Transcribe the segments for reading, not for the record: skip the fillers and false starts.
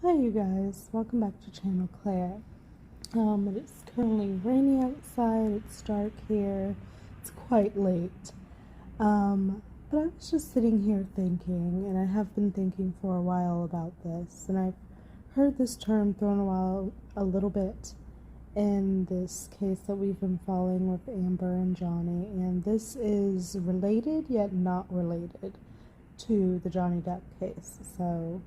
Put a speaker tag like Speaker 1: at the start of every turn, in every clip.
Speaker 1: Hi you guys, welcome back to Channel Claire. It is currently rainy outside, it's dark here, it's quite late. But I was just sitting here thinking, and I have been thinking for a while about this, and I've heard this term thrown around a little bit in this case that we've been following with Amber and Johnny, and this is related yet not related to the Johnny Depp case. So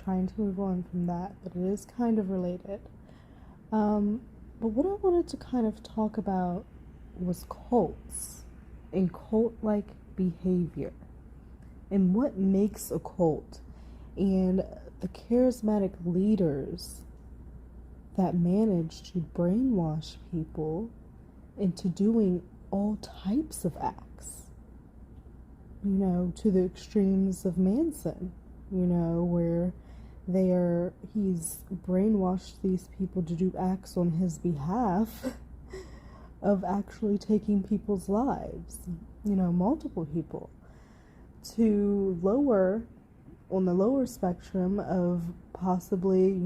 Speaker 1: trying to move on from that, but it is kind of related. But what I wanted to kind of talk about was cults and cult like behavior and what makes a cult and the charismatic leaders that manage to brainwash people into doing all types of acts, to the extremes of Manson, where he's brainwashed these people to do acts on his behalf of actually taking people's lives, multiple people, to on the lower spectrum of possibly,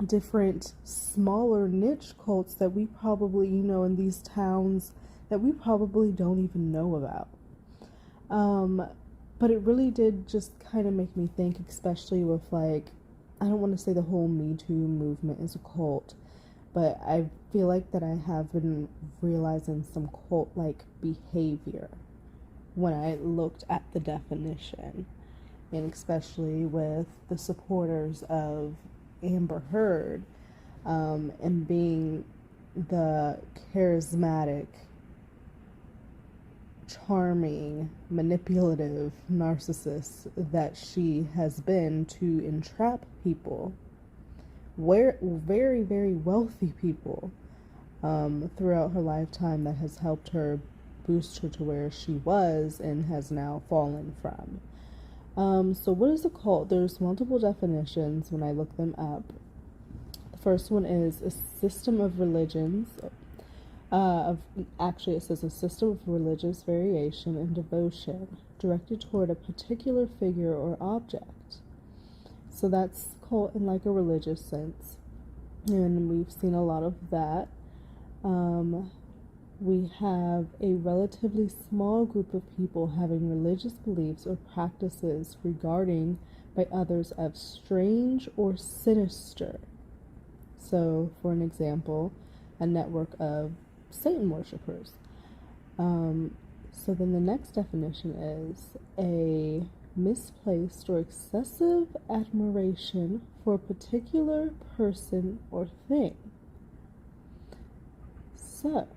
Speaker 1: different smaller niche cults that we probably, in these towns that we probably don't even know about. But it really did just kind of make me think, especially with I don't want to say the whole Me Too movement is a cult, but I feel like that I have been realizing some cult-like behavior when I looked at the definition, and especially with the supporters of Amber Heard, and being the charismatic, charming, manipulative narcissist that she has been to entrap people, very, very wealthy people, throughout her lifetime, that has helped her boost her to where she was and has now fallen from. So what is a cult? There's multiple definitions when I look them up. The first one is a system of religions, it says a system of religious variation and devotion directed toward a particular figure or object. So that's cult in like a religious sense, and we've seen a lot of that. We have a relatively small group of people having religious beliefs or practices regarding by others as strange or sinister. So, for an example, a network of Satan worshippers. So then the next definition is a misplaced or excessive admiration for a particular person or thing. So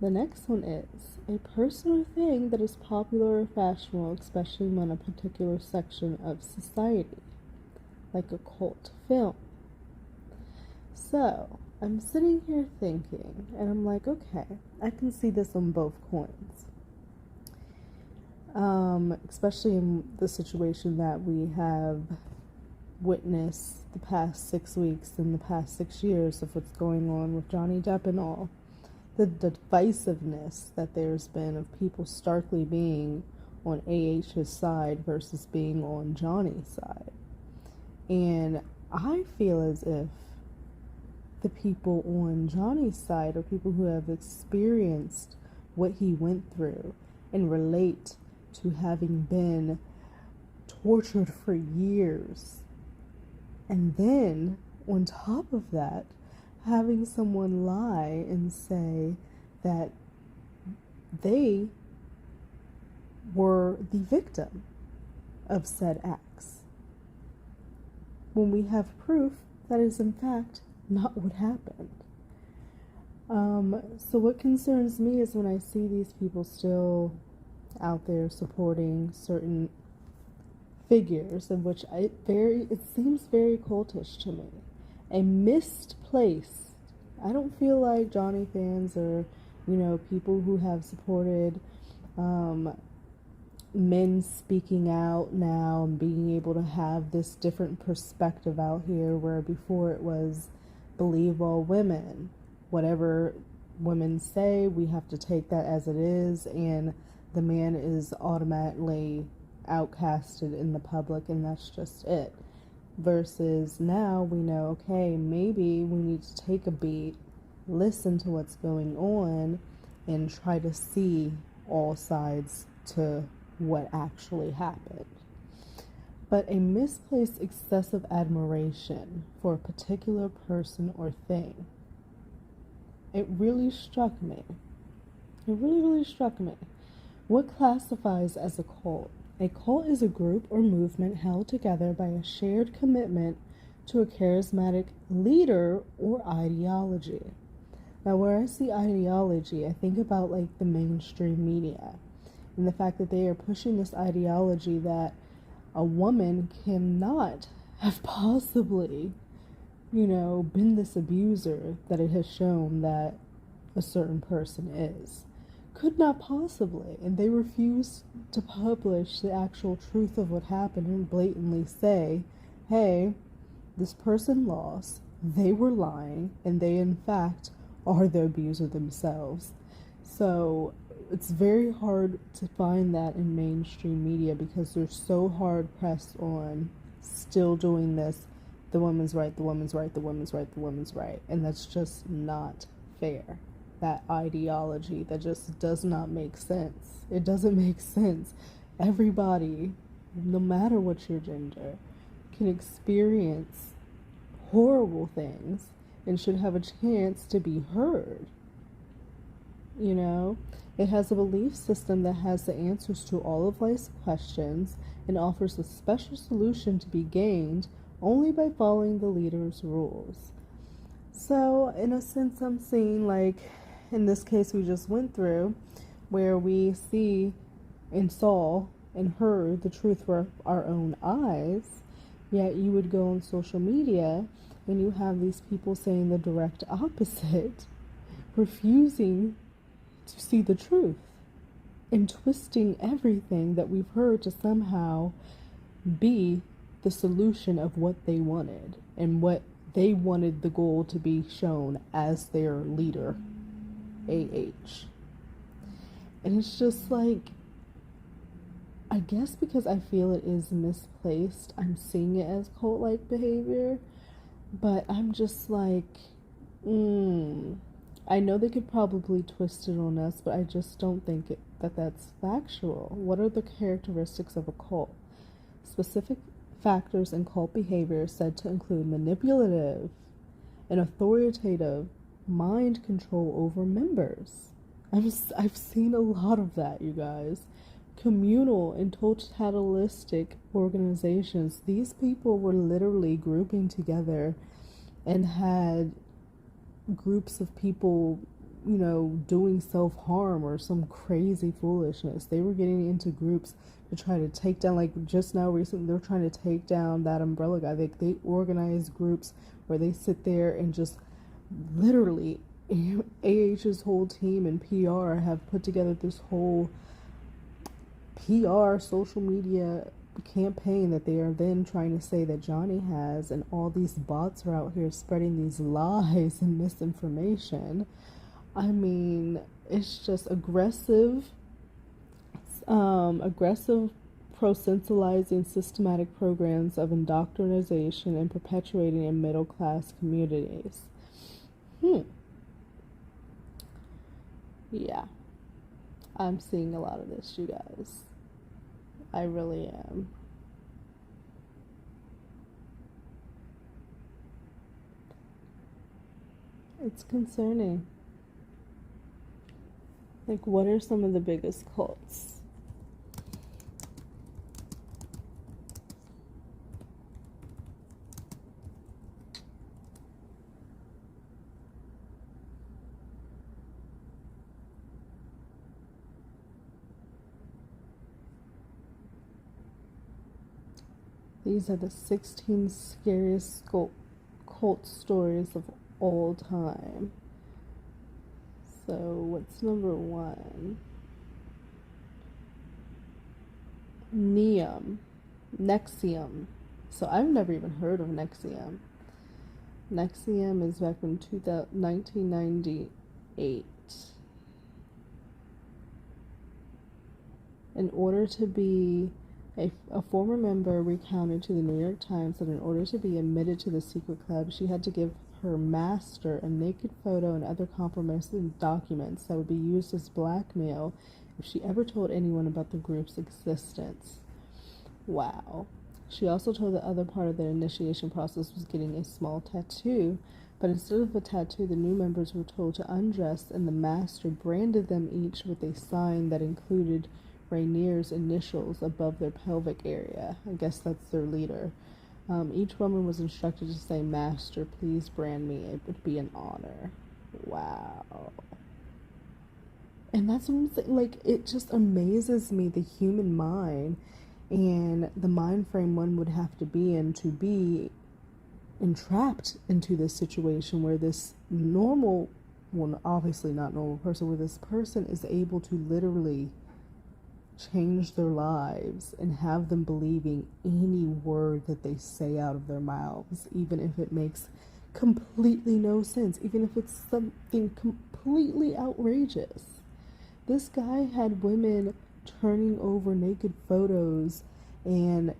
Speaker 1: the next one is a person or thing that is popular or fashionable, especially among a particular section of society, like a cult film. So I'm sitting here thinking, and I'm like, okay, I can see this on both coins. Especially in the situation that we have witnessed the past 6 weeks and the past 6 years of what's going on with Johnny Depp and all. The divisiveness that there's been of people starkly being on AH's side versus being on Johnny's side. And I feel as if the people on Johnny's side are people who have experienced what he went through and relate to having been tortured for years. And then, on top of that, having someone lie and say that they were the victim of said acts, when we have proof that is in fact not what happened. So what concerns me is when I see these people still out there supporting certain figures, in which it seems very cultish to me. A misplaced. I don't feel like Johnny fans are, people who have supported men speaking out now and being able to have this different perspective out here, where before it was believe all women. Whatever women say, we have to take that as it is, and the man is automatically outcasted in the public, and that's just it. versus now we know, okay, maybe we need to take a beat, listen to what's going on, and try to see all sides to what actually happened. But a misplaced excessive admiration for a particular person or thing, it really struck me. It really, really struck me. What classifies as a cult? A cult is a group or movement held together by a shared commitment to a charismatic leader or ideology. Now, where I see ideology, I think about like the mainstream media and the fact that they are pushing this ideology that a woman cannot have possibly, been this abuser that it has shown that a certain person is. Could not possibly. And they refuse to publish the actual truth of what happened and blatantly say, hey, this person lost, they were lying, and they in fact are the abuser themselves. So it's very hard to find that in mainstream media because they're so hard pressed on still doing this, the woman's right, the woman's right, the woman's right, the woman's right. And that's just not fair. That ideology that just does not make sense. It doesn't make sense. Everybody, no matter what your gender, can experience horrible things and should have a chance to be heard. It has a belief system that has the answers to all of life's questions and offers a special solution to be gained only by following the leader's rules. So, in a sense, I'm seeing, like, in this case we just went through, where we see and saw and heard the truth with our own eyes, yet you would go on social media and you have these people saying the direct opposite, refusing to see the truth and twisting everything that we've heard to somehow be the solution of what they wanted and what they wanted the goal to be shown as their leader, AH. And it's just like, I guess because I feel it is misplaced, I'm seeing it as cult-like behavior, but I'm just like, I know they could probably twist it on us, but I just don't think that that's factual. What are the characteristics of a cult? Specific factors in cult behavior are said to include manipulative and authoritative mind control over members. I've seen a lot of that, you guys. Communal and totalitarianistic organizations. These people were literally grouping together and had groups of people, doing self-harm or some crazy foolishness. They were getting into groups to try to take down, like just now recently, they're trying to take down that umbrella guy. They organize groups where they sit there and just literally, AH's whole team and PR have put together this whole PR social media campaign that they are then trying to say that Johnny has, and all these bots are out here spreading these lies and misinformation. I mean, it's just aggressive pro-centralizing systematic programs of indoctrination and perpetuating in middle-class communities. Yeah, I'm seeing a lot of this, you guys. I really am. It's concerning. Like, what are some of the biggest cults? These are the 16 scariest cult stories of all time. So, what's number 1? NXIVM. So, I've never even heard of NXIVM. NXIVM is back in 1998. In order to be A former member recounted to the New York Times that in order to be admitted to the secret club, she had to give her master a naked photo and other compromising documents that would be used as blackmail if she ever told anyone about the group's existence. Wow. She also told the other part of the initiation process was getting a small tattoo, but instead of a tattoo, the new members were told to undress, and the master branded them each with a sign that included Rainier's initials above their pelvic area. I guess that's their leader. Each woman was instructed to say, "Master, please brand me. It would be an honor." Wow. And that's what I'm saying. Like, it just amazes me, the human mind and the mind frame one would have to be in to be entrapped into this situation where this normal, well, obviously not normal person, where this person is able to literally change their lives and have them believing any word that they say out of their mouths, even if it makes completely no sense, even if it's something completely outrageous. This guy had women turning over naked photos and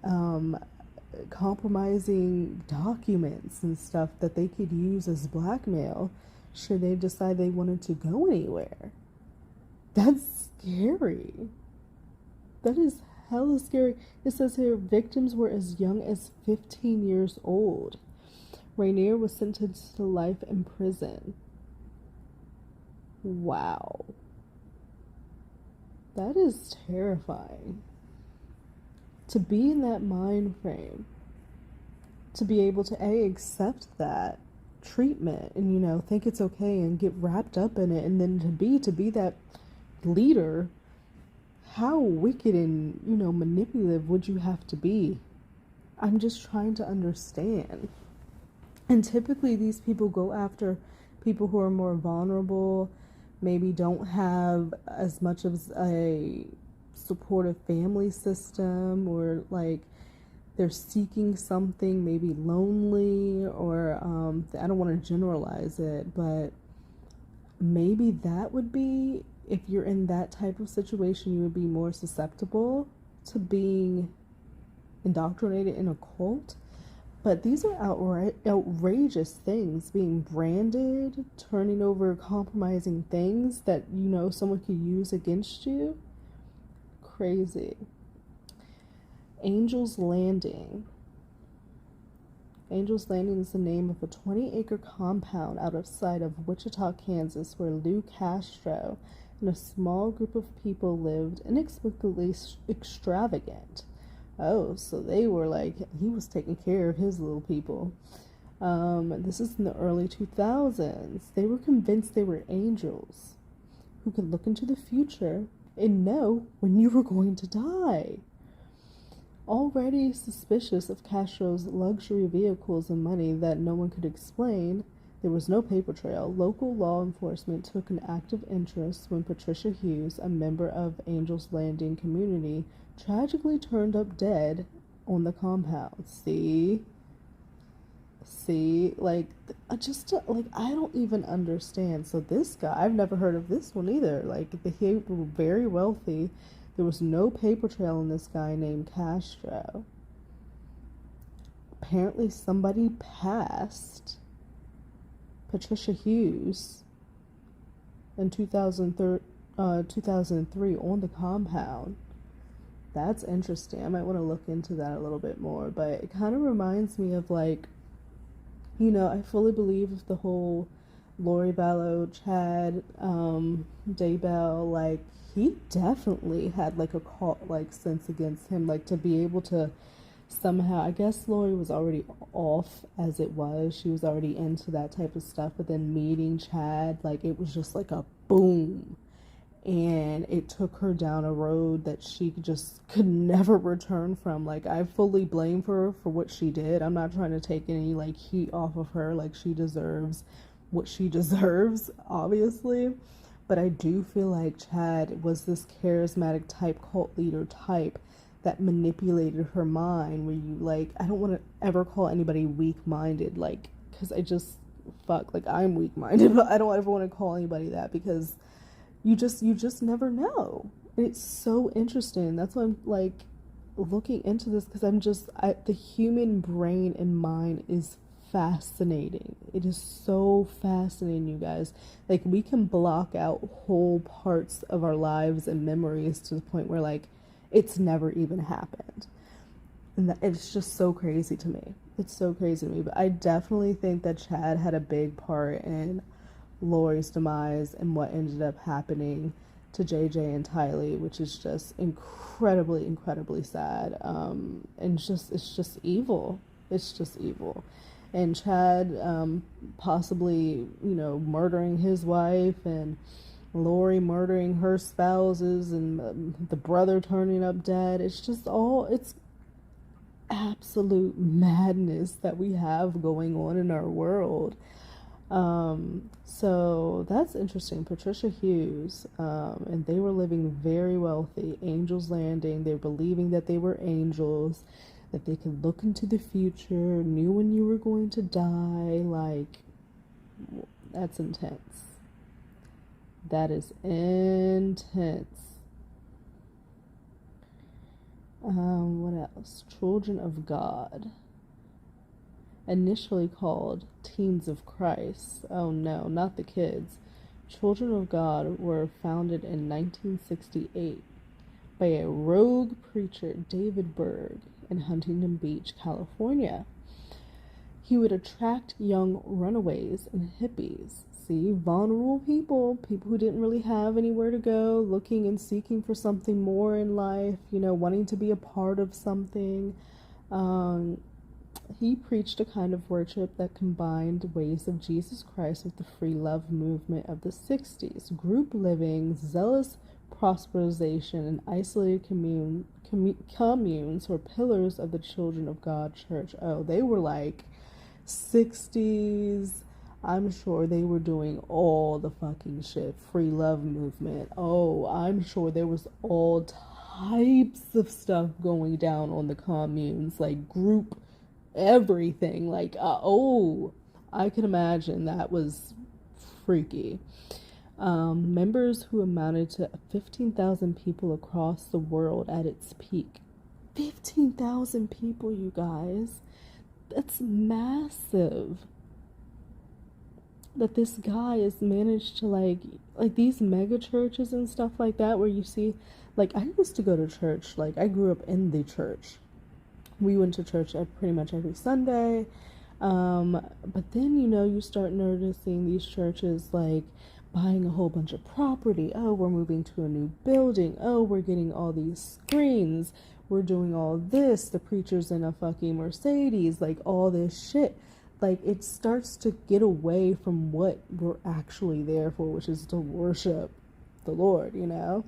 Speaker 1: compromising documents and stuff that they could use as blackmail should they decide they wanted to go anywhere. That's scary. That is hella scary. It says here victims were as young as 15 years old. Rainier was sentenced to life in prison. Wow. That is terrifying. To be in that mind frame, to be able to accept that treatment and, think it's okay and get wrapped up in it, and then to be that leader, how wicked and, manipulative would you have to be? I'm just trying to understand. And typically these people go after people who are more vulnerable, maybe don't have as much of a supportive family system, or like they're seeking something, maybe lonely, or I don't want to generalize it, but maybe that would be, if you're in that type of situation, you would be more susceptible to being indoctrinated in a cult. But these are outrageous things, being branded, turning over compromising things that, someone could use against you. Crazy. Angel's Landing. Angel's Landing is the name of a 20-acre compound out of sight of Wichita, Kansas, where Lou Castro and a small group of people lived, inexplicably extravagant. Oh, so they were like, he was taking care of his little people. This is in the early 2000s. They were convinced they were angels who could look into the future and know when you were going to die. Already suspicious of Castro's luxury vehicles and money that no one could explain, there was no paper trail. Local law enforcement took an active interest when Patricia Hughes, a member of Angel's Landing community, tragically turned up dead on the compound. See, like, I don't even understand. So this guy, I've never heard of this one either. Like, they were very wealthy. There was no paper trail on this guy named Castro. Apparently somebody passed Patricia Hughes in 2003 on the compound. That's interesting. I might want to look into that a little bit more, but it kind of reminds me of, like, I fully believe the whole Lori Vallow, Chad, Daybell, like, he definitely had, like, a cult, like, sense against him, like, to be able to somehow, I guess Lori was already off as it was. She was already into that type of stuff, but then meeting Chad, like, it was just like a boom. And it took her down a road that she just could never return from. Like, I fully blame her for what she did. I'm not trying to take any, like, heat off of her. Like, she deserves what she deserves, obviously. But I do feel like Chad was this charismatic type, cult leader type that manipulated her mind, where you, like, I don't want to ever call anybody weak-minded, like, because I'm weak-minded, but I don't ever want to call anybody that, because you just never know. And it's so interesting. That's why I'm like, looking into this because the human brain and mind is fascinating. It is so fascinating, you guys. Like, we can block out whole parts of our lives and memories to the point where, like, it's never even happened. And it's just so crazy to me. It's so crazy to me. But I definitely think that Chad had a big part in Lori's demise and what ended up happening to JJ and Tylee, which is just incredibly, incredibly sad. And it's just evil. It's just evil. And Chad possibly, murdering his wife, and Lori murdering her spouses, and the brother turning up dead. It's absolute madness that we have going on in our world. So that's interesting. Patricia Hughes, and they were living very wealthy. Angels Landing, they're believing that they were angels, that they could look into the future, knew when you were going to die. Like, that's intense. That is intense. What else? Children of God. Initially called Teens of Christ. Oh no, not the kids. Children of God were founded in 1968 by a rogue preacher, David Berg, in Huntington Beach, California. He would attract young runaways and hippies. See, vulnerable people who didn't really have anywhere to go, looking and seeking for something more in life, wanting to be a part of something. He preached a kind of worship that combined ways of Jesus Christ with the free love movement of the 60s. Group living, zealous prosperization, and isolated communes were pillars of the Children of God Church. Oh, they were like 60s. I'm sure they were doing all the fucking shit. Free love movement. Oh, I'm sure there was all types of stuff going down on the communes, like group everything. Like, I can imagine that was freaky. Members who amounted to 15,000 people across the world at its peak. 15,000 people, you guys. That's massive. That this guy has managed to like these mega churches and stuff like that, where you see, like, I used to go to church. Like, I grew up in the church. We went to church pretty much every Sunday. But then, you start noticing these churches, like, buying a whole bunch of property. Oh, we're moving to a new building. Oh, we're getting all these screens. We're doing all this. The preacher's in a fucking Mercedes. Like, all this shit. Like, it starts to get away from what we're actually there for, which is to worship the Lord, And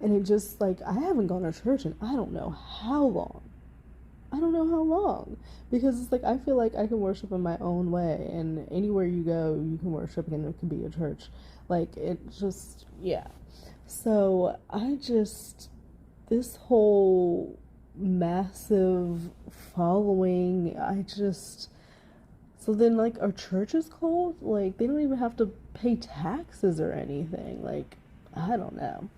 Speaker 1: it just, like, I haven't gone to church in I don't know how long. Because it's like, I feel like I can worship in my own way, and anywhere you go, you can worship, and it can be a church. Like, it just, yeah. So, this whole massive following, so then, like, are churches called? Like, they don't even have to pay taxes or anything. Like, I don't know.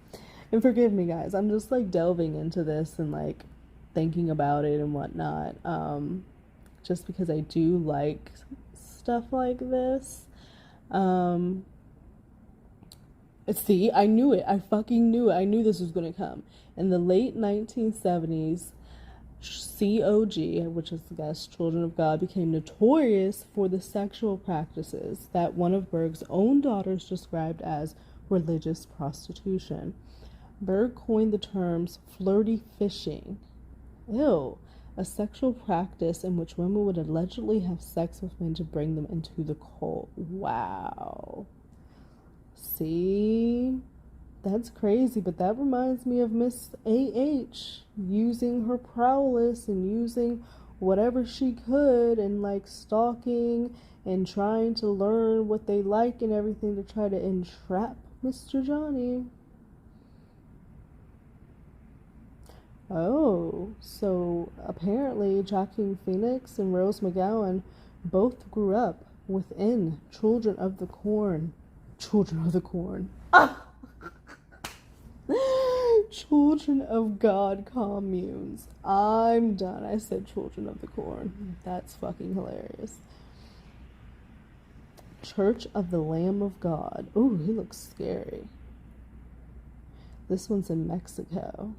Speaker 1: And forgive me, guys. I'm just, like, delving into this and, like, thinking about it and whatnot. Just because I do like stuff like this. See, I knew it. I fucking knew it. I knew this was going to come. In the late 1970s, COG, which is, I guess, Children of God, became notorious for the sexual practices that one of Berg's own daughters described as religious prostitution. Berg coined the terms flirty fishing. Ew. A sexual practice in which women would allegedly have sex with men to bring them into the cult. Wow. See? That's crazy, but that reminds me of Miss A.H. using her prowess and using whatever she could and, like, stalking and trying to learn what they like and everything to try to entrap Mr. Johnny. Oh, so apparently Joaquin Phoenix and Rose McGowan both grew up within Children of the Corn. Children of the Corn. Ah! Children of God communes. I'm done. I said Children of the Corn. That's fucking hilarious. Church of the Lamb of God. Ooh, he looks scary. This one's in Mexico.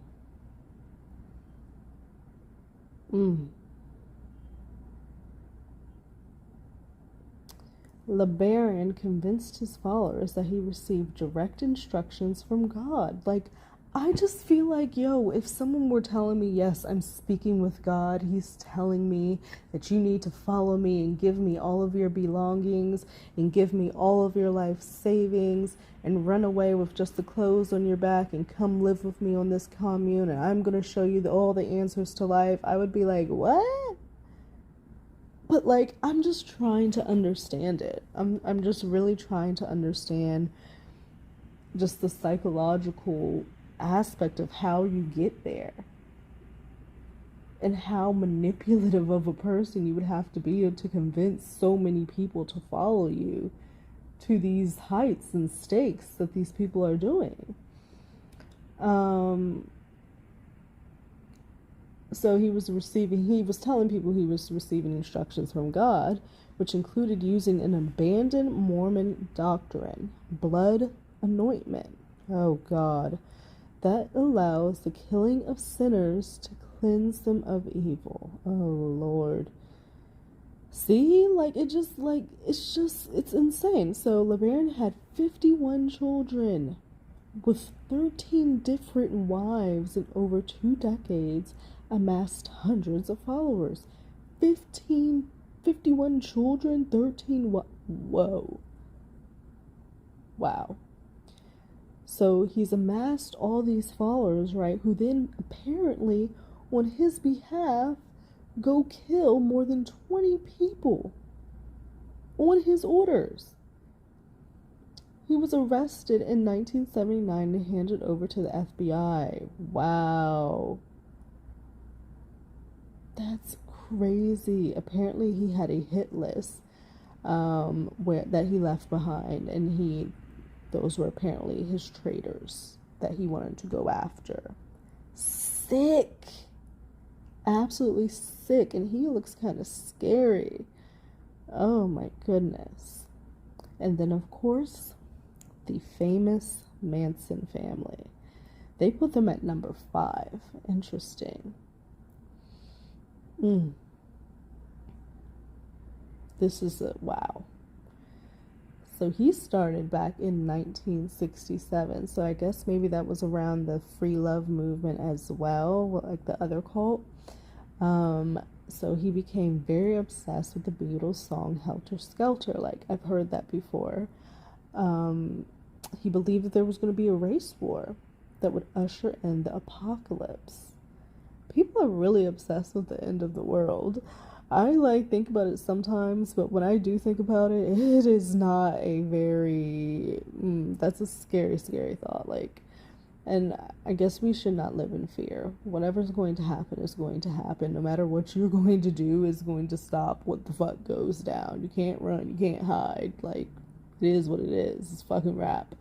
Speaker 1: LeBaron convinced his followers that he received direct instructions from God. Like, I just feel like, yo, if someone were telling me, yes, I'm speaking with God, he's telling me that you need to follow me and give me all of your belongings and give me all of your life savings and run away with just the clothes on your back and come live with me on this commune and I'm going to show you all the answers to life, I would be like, what? But like, I'm just trying to understand it. I'm just really trying to understand just the psychological aspect of how you get there and how manipulative of a person you would have to be to convince so many people to follow you to these heights and stakes that these people are doing. So he was telling people he was receiving instructions from God, which included using an abandoned Mormon doctrine, blood anointment. Oh God. That allows the killing of sinners to cleanse them of evil. Oh Lord. See, like, it's insane. So LeBaron had 51 children with 13 different wives and over 2 decades amassed hundreds of followers. 51 children, 13 whoa. Wow. So he's amassed all these followers, right, who then apparently, on his behalf, go kill more than 20 people on his orders. He was arrested in 1979 and handed over to the FBI. Wow. That's crazy. Apparently he had a hit list that he left behind, and those were apparently his traitors that he wanted to go after. Sick. Absolutely sick. And he looks kind of scary. Oh my goodness. And then, of course, the famous Manson family. They put them at number 5. Interesting. This is wow. So he started back in 1967. So I guess maybe that was around the free love movement as well, like the other cult. So he became very obsessed with the Beatles song Helter Skelter. Like, I've heard that before. He believed that there was going to be a race war that would usher in the apocalypse. People are really obsessed with the end of the world. I think about it sometimes, but when I do think about it, it is not a very, that's a scary, scary thought. And I guess we should not live in fear. Whatever's going to happen is going to happen. No matter what you're going to do is going to stop what the fuck goes down. You can't run, you can't hide. Like, it is what it is. It's fucking rap.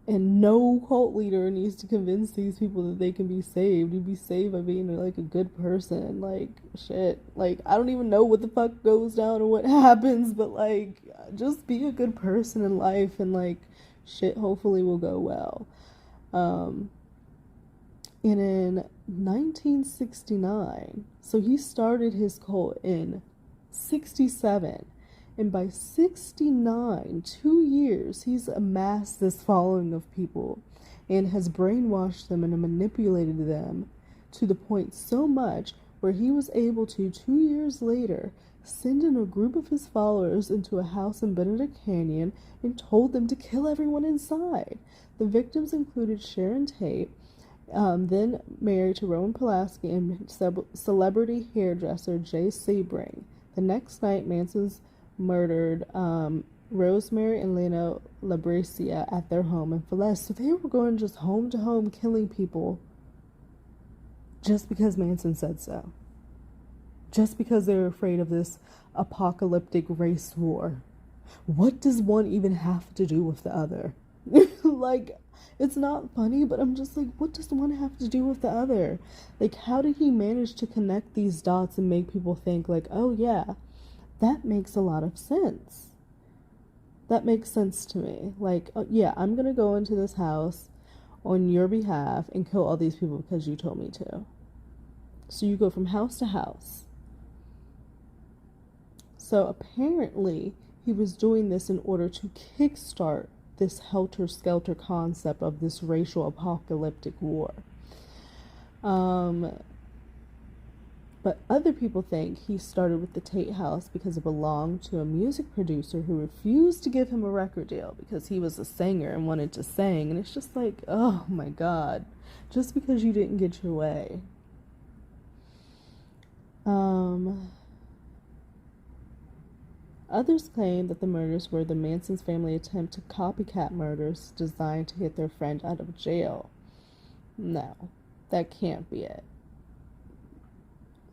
Speaker 1: And no cult leader needs to convince these people that they can be saved. You be saved by being like a good person. Like, shit. Like, I don't even know what the fuck goes down or what happens, but like, just be a good person in life and like, shit hopefully will go well. And in 1969, so he started his cult in 67. And by 69, 2 years, he's amassed this following of people and has brainwashed them and manipulated them to the point so much where he was able to, 2 years later, send in a group of his followers into a house in Benedict Canyon and told them to kill everyone inside. The victims included Sharon Tate, then married to Roman Polanski, and celebrity hairdresser Jay Sebring. The next night, Manson's murdered Rosemary and Lena Labricia at their home in Falaise. So they were going just home to home killing people just because Manson said so. Just because they were afraid of this apocalyptic race war. What does one even have to do with the other? Like, it's not funny, but I'm just like, what does one have to do with the other? Like, how did he manage to connect these dots and make people think, like, oh yeah, that makes a lot of sense. That makes sense to me. Like, yeah, I'm gonna go into this house on your behalf and kill all these people because you told me to. So you go from house to house. So apparently he was doing this in order to kickstart this helter-skelter concept of this racial apocalyptic war. But other people think he started with the Tate House because it belonged to a music producer who refused to give him a record deal because he was a singer and wanted to sing. And it's just like, oh my God, just because you didn't get your way. Others claim that the murders were the Manson's family attempt to copycat murders designed to get their friend out of jail. No, that can't be it.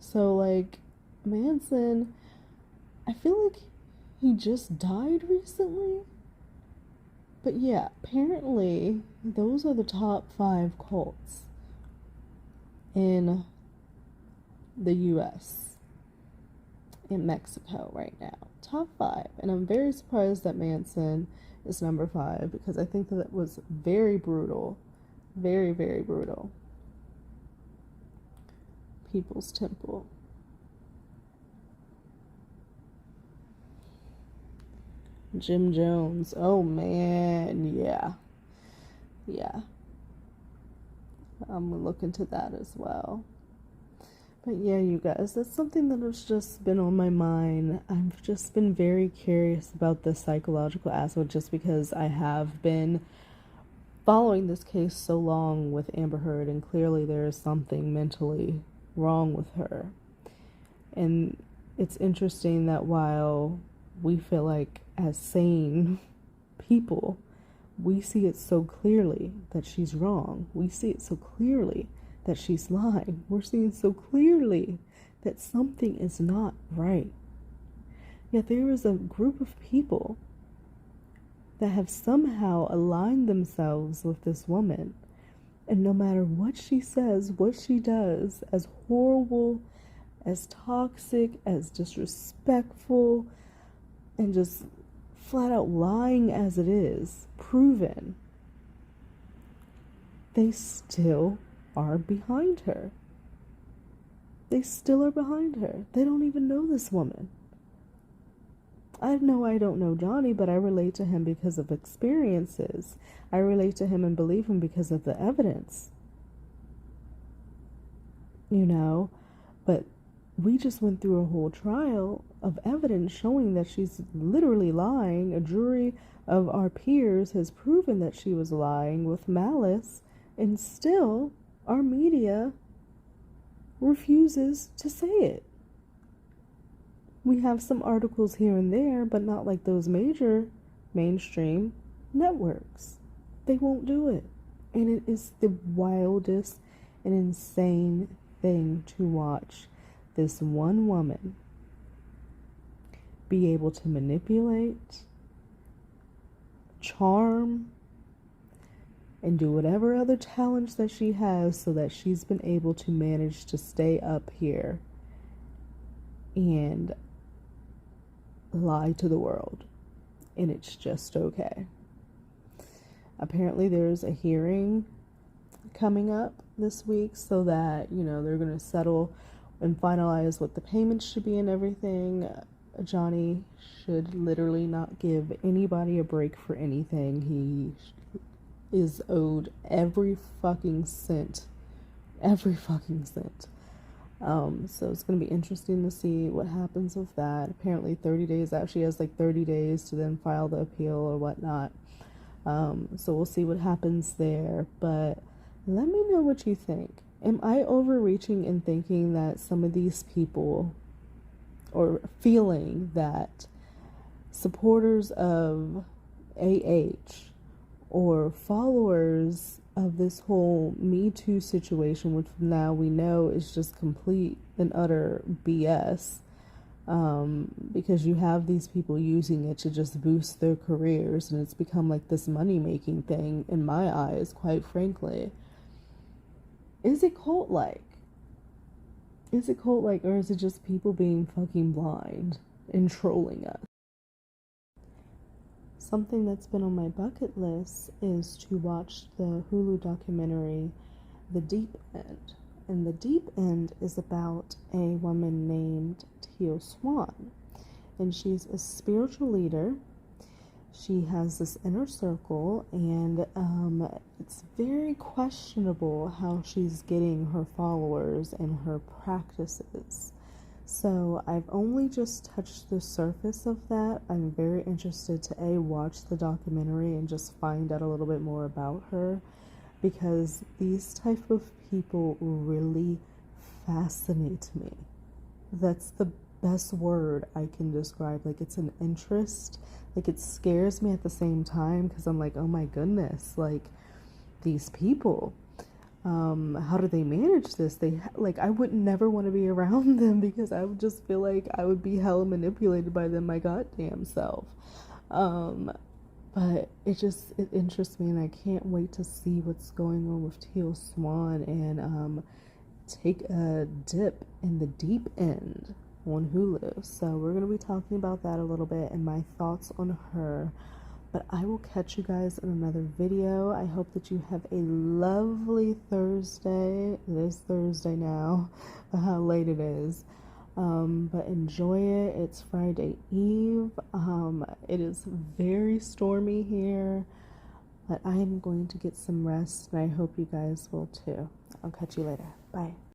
Speaker 1: So, like, Manson, I feel like he just died recently. But yeah, apparently those are the top 5 cults in the US, in Mexico right now. Top 5. And I'm very surprised that Manson is number 5 because I think that was very brutal. Very, very brutal. People's Temple. Jim Jones. Oh man, yeah. I'm gonna look into that as well. But yeah, you guys, that's something that has just been on my mind. I've just been very curious about the psychological aspect just because I have been following this case so long with Amber Heard, and clearly there is something mentally wrong with her. And it's interesting that while we feel like as sane people, we see it so clearly that she's wrong. We see it so clearly that she's lying. We're seeing so clearly that something is not right. Yet there is a group of people that have somehow aligned themselves with this woman. And no matter what she says, what she does, as horrible, as toxic, as disrespectful, and just flat out lying as it is, proven, they still are behind her. They still are behind her. They don't even know this woman. I know I don't know Johnny, but I relate to him because of experiences. I relate to him and believe him because of the evidence. You know, but we just went through a whole trial of evidence showing that she's literally lying. A jury of our peers has proven that she was lying with malice, and still our media refuses to say it. We have some articles here and there, but not like those major mainstream networks. They won't do it. And it is the wildest and insane thing to watch this one woman be able to manipulate, charm, and do whatever other talents that she has so that she's been able to manage to stay up here and lie to the world. And it's just okay. Apparently there's a hearing coming up this week so that, you know, they're going to settle and finalize what the payments should be and everything. Johnny should literally not give anybody a break for anything. He is owed every fucking cent. Every fucking cent. So it's going to be interesting to see what happens with that. Apparently 30 days out. She has like 30 days to then file the appeal or whatnot. So we'll see what happens there. But let me know what you think. Am I overreaching in thinking that some of these people, or feeling that supporters of AH or followers of this whole Me Too situation, which now we know is just complete and utter BS, because you have these people using it to just boost their careers, and it's become like this money-making thing in my eyes, quite frankly. Is it cult-like? Is it cult-like, or is it just people being fucking blind and trolling us? Something that's been on my bucket list is to watch the Hulu documentary, The Deep End. And The Deep End is about a woman named Teal Swan. And she's a spiritual leader. She has this inner circle, and it's very questionable how she's getting her followers and her practices. So I've only just touched the surface of that. I'm very interested to watch the documentary and just find out a little bit more about her, because these type of people really fascinate me. That's the best word I can describe. Like, it's an interest. Like, it scares me at the same time, because I'm like, oh my goodness, like, these people, how do they manage this? They, like, I would never want to be around them, because I would just feel like I would be hella manipulated by them, my goddamn self. But it interests me, and I can't wait to see what's going on with Teal Swan, and take a dip in the deep end on Hulu. So we're going to be talking about that a little bit and my thoughts on her. But I will catch you guys in another video. I hope that you have a lovely Thursday. It is Thursday now, how late it is. But enjoy it. It's Friday Eve. It is very stormy here, but I am going to get some rest, and I hope you guys will too. I'll catch you later. Bye.